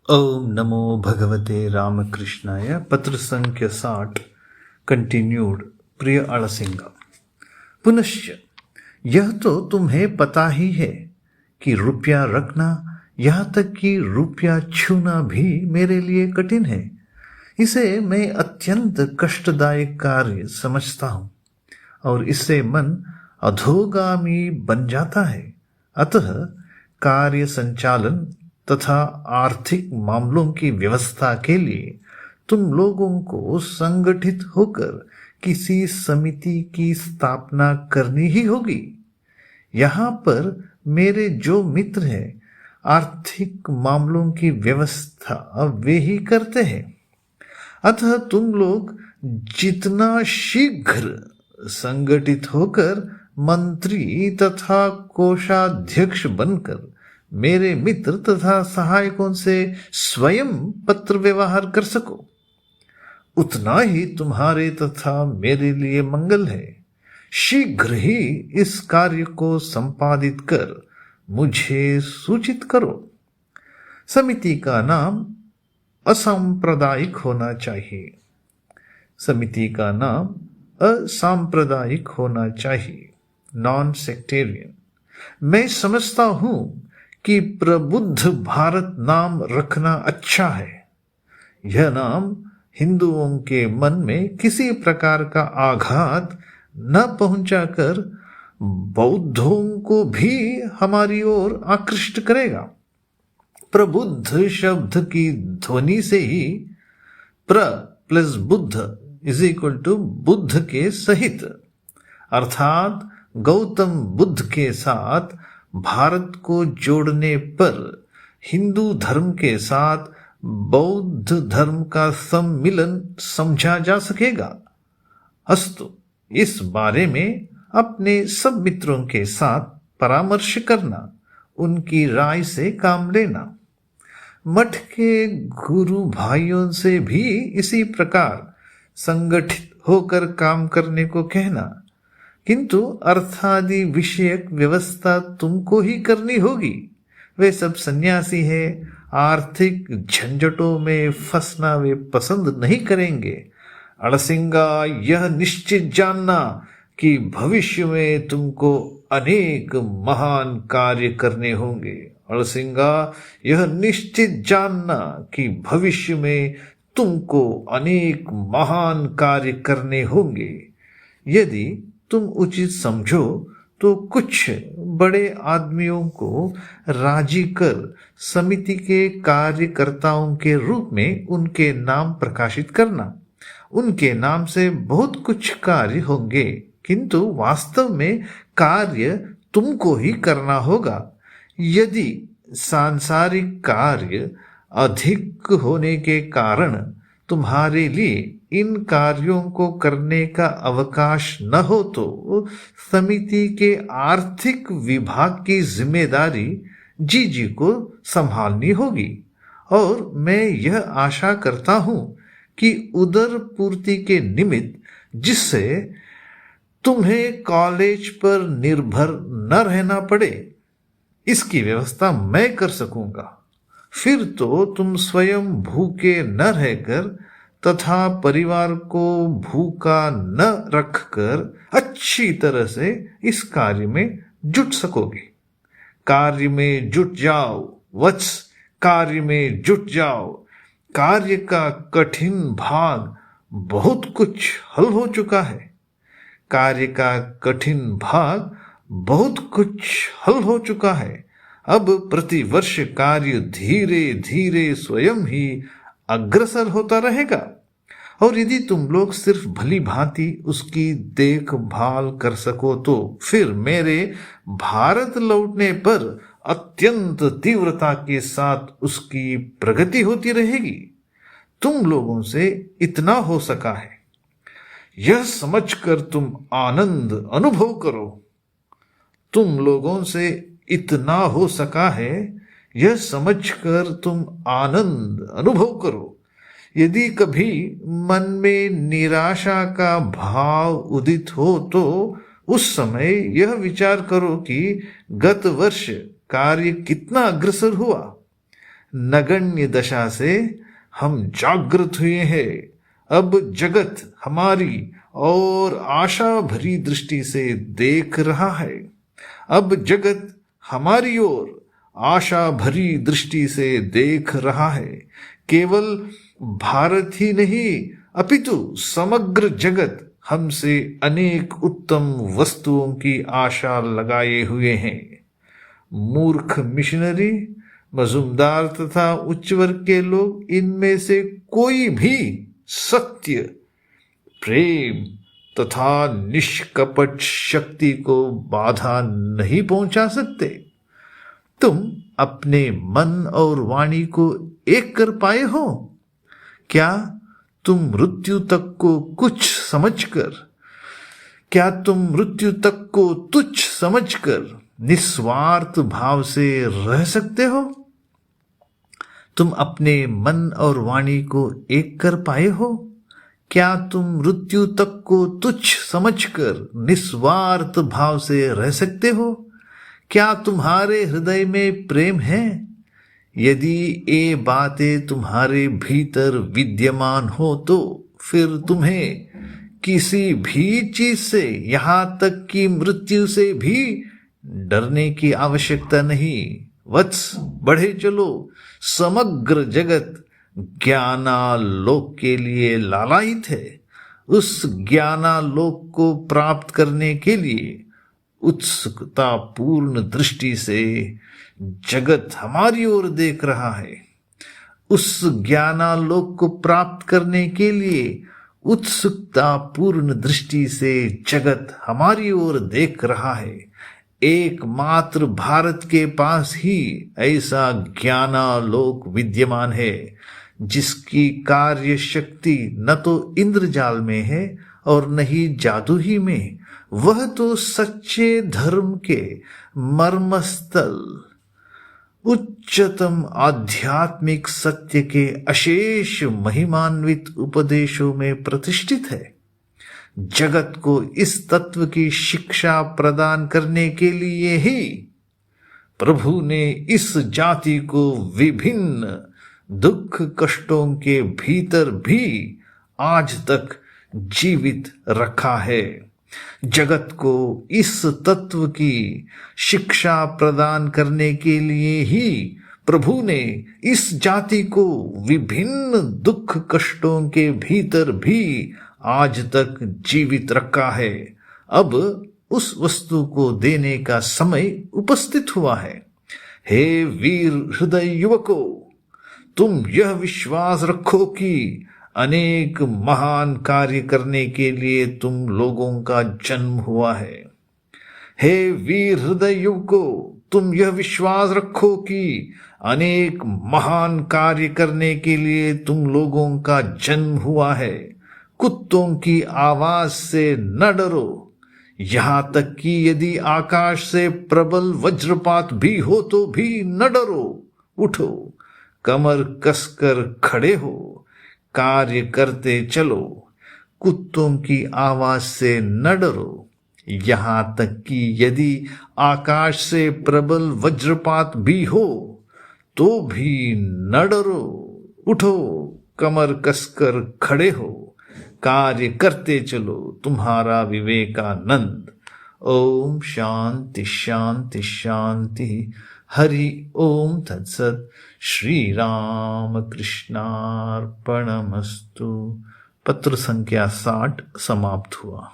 ओम नमो भगवते रामकृष्णाय। पत्र संख्या 60 कंटिन्यूड। प्रिय अड़सिंगा, पुनश्च यह तो तुम्हें पता ही है कि रुपया रखना, यहाँ तक कि रुपया छूना भी मेरे लिए कठिन है। इसे मैं अत्यंत कष्टदायक कार्य समझता हूँ और इससे मन अधोगामी बन जाता है। अतः कार्य संचालन तथा आर्थिक मामलों की व्यवस्था के लिए तुम लोगों को संगठित होकर किसी समिति की स्थापना करनी ही होगी। यहाँ पर मेरे जो मित्र हैं, आर्थिक मामलों की व्यवस्था वे ही करते हैं। अतः तुम लोग जितना शीघ्र संगठित होकर मंत्री तथा कोषाध्यक्ष बनकर मेरे मित्र तथा सहायकों से स्वयं पत्र व्यवहार कर सको, उतना ही तुम्हारे तथा मेरे लिए मंगल है। शीघ्र ही इस कार्य को संपादित कर मुझे सूचित करो। समिति का नाम असांप्रदायिक होना चाहिए। समिति का नाम असांप्रदायिक होना चाहिए, नॉन सेक्टेरियन। मैं समझता हूं कि प्रबुद्ध भारत नाम रखना अच्छा है। यह नाम हिंदुओं के मन में किसी प्रकार का आघात न पहुंचाकर बौद्धों को भी हमारी ओर आकृष्ट करेगा। प्रबुद्ध शब्द की ध्वनि से ही प्र प्लस बुद्ध इज इक्वल टू बुद्ध के सहित, अर्थात गौतम बुद्ध के साथ भारत को जोड़ने पर हिंदू धर्म के साथ बौद्ध धर्म का सम्मिलन समझा जा सकेगा। अस्तु, इस बारे में अपने सब मित्रों के साथ परामर्श करना, उनकी राय से काम लेना। मठ के गुरु भाइयों से भी इसी प्रकार संगठित होकर काम करने को कहना, किंतु अर्थादि विषयक व्यवस्था तुमको ही करनी होगी। वे सब सन्यासी हैं, आर्थिक झंझटों में फंसना वे पसंद नहीं करेंगे। अड़सिंगा, यह निश्चित जानना कि भविष्य में तुमको अनेक महान कार्य करने होंगे। अड़सिंगा, यह निश्चित जानना कि भविष्य में तुमको अनेक महान कार्य करने होंगे। यदि तुम उचित समझो तो कुछ बड़े आदमियों को राजी कर समिति के कार्यकर्ताओं के रूप में उनके नाम प्रकाशित करना। उनके नाम से बहुत कुछ कार्य होंगे, किंतु वास्तव में कार्य तुमको ही करना होगा। यदि सांसारिक कार्य अधिक होने के कारण तुम्हारे लिए इन कार्यों को करने का अवकाश न हो तो समिति के आर्थिक विभाग की जिम्मेदारी जी को संभालनी होगी। और मैं यह आशा करता हूं कि उदर पूर्ति के निमित्त, जिससे तुम्हें कॉलेज पर निर्भर न रहना पड़े, इसकी व्यवस्था मैं कर सकूंगा। फिर तो तुम स्वयं भूखे न रहकर तथा परिवार को भूखा न रखकर अच्छी तरह से इस कार्य में जुट सकोगे। कार्य में जुट जाओ वत्स, कार्य में जुट जाओ। कार्य का कठिन भाग बहुत कुछ हल हो चुका है। कार्य का कठिन भाग बहुत कुछ हल हो चुका है। अब प्रतिवर्ष कार्य धीरे धीरे स्वयं ही अग्रसर होता रहेगा, और यदि तुम लोग सिर्फ भली भांति उसकी देखभाल कर सको तो फिर मेरे भारत लौटने पर अत्यंत तीव्रता के साथ उसकी प्रगति होती रहेगी। तुम लोगों से इतना हो सका है, यह समझकर तुम आनंद अनुभव करो। तुम लोगों से इतना हो सका है, यह समझकर तुम आनंद अनुभव करो। यदि कभी मन में निराशा का भाव उदित हो तो उस समय यह विचार करो कि गत वर्ष कार्य कितना अग्रसर हुआ। नगण्य दशा से हम जागृत हुए हैं। अब जगत हमारी और आशा भरी दृष्टि से देख रहा है। अब जगत हमारी ओर आशा भरी दृष्टि से देख रहा है। केवल भारत ही नहीं अपितु समग्र जगत हमसे अनेक उत्तम वस्तुओं की आशा लगाए हुए हैं। मूर्ख मिशनरी, मजूमदार तथा उच्च वर्ग के लोग इनमें से कोई भी सत्य, प्रेम तथा निष्कपट शक्ति को बाधा नहीं पहुंचा सकते। तुम अपने मन और वाणी को एक कर पाए हो? क्या तुम मृत्यु तक को तुच्छ समझकर निस्वार्थ भाव से रह सकते हो? तुम अपने मन और वाणी को एक कर पाए हो? क्या तुम मृत्यु तक को तुच्छ समझकर निस्वार्थ भाव से रह सकते हो? क्या तुम्हारे हृदय में प्रेम है? यदि ये बातें तुम्हारे भीतर विद्यमान हो तो फिर तुम्हें किसी भी चीज से, यहां तक कि मृत्यु से भी डरने की आवश्यकता नहीं। वत्स, बढ़े चलो। समग्र जगत ज्ञानालोक के लिए लालायित है। उस ज्ञानालोक को प्राप्त करने के लिए उत्सुकता पूर्ण दृष्टि से जगत हमारी ओर देख रहा है। उस ज्ञानालोक को प्राप्त करने के लिए उत्सुकता पूर्ण दृष्टि से जगत हमारी ओर देख रहा है। एकमात्र भारत के पास ही ऐसा ज्ञानालोक विद्यमान है, जिसकी कार्य शक्ति न तो इंद्रजाल में है और न ही जादू ही में। वह तो सच्चे धर्म के मर्मस्थल, उच्चतम आध्यात्मिक सत्य के अशेष महिमान्वित उपदेशों में प्रतिष्ठित है। जगत को इस तत्व की शिक्षा प्रदान करने के लिए ही प्रभु ने इस जाति को विभिन्न दुख कष्टों के भीतर भी आज तक जीवित रखा है। जगत को इस तत्व की शिक्षा प्रदान करने के लिए ही प्रभु ने इस जाति को विभिन्न दुख कष्टों के भीतर भी आज तक जीवित रखा है। अब उस वस्तु को देने का समय उपस्थित हुआ है। हे वीर हृदय युवकों, तुम यह विश्वास रखो कि अनेक महान कार्य करने के लिए तुम लोगों का जन्म हुआ है। हे वीर हृदय युवकों, तुम यह विश्वास रखो कि अनेक महान कार्य करने के लिए तुम लोगों का जन्म हुआ है। कुत्तों की आवाज से न डरो, यहां तक कि यदि आकाश से प्रबल वज्रपात भी हो तो भी न डरो। उठो, कमर कसकर खड़े हो, कार्य करते चलो। कुत्तों की आवाज से न डरो, यहां तक कि यदि आकाश से प्रबल वज्रपात भी हो तो भी न डरो। उठो, कमर कसकर खड़े हो, कार्य करते चलो। तुम्हारा विवेकानंद। ओम शांति शांति शांति। हरि ओम तत्सत। श्री राम कृष्णार्पणमस्तु। पत्र संख्या 60 समाप्त हुआ।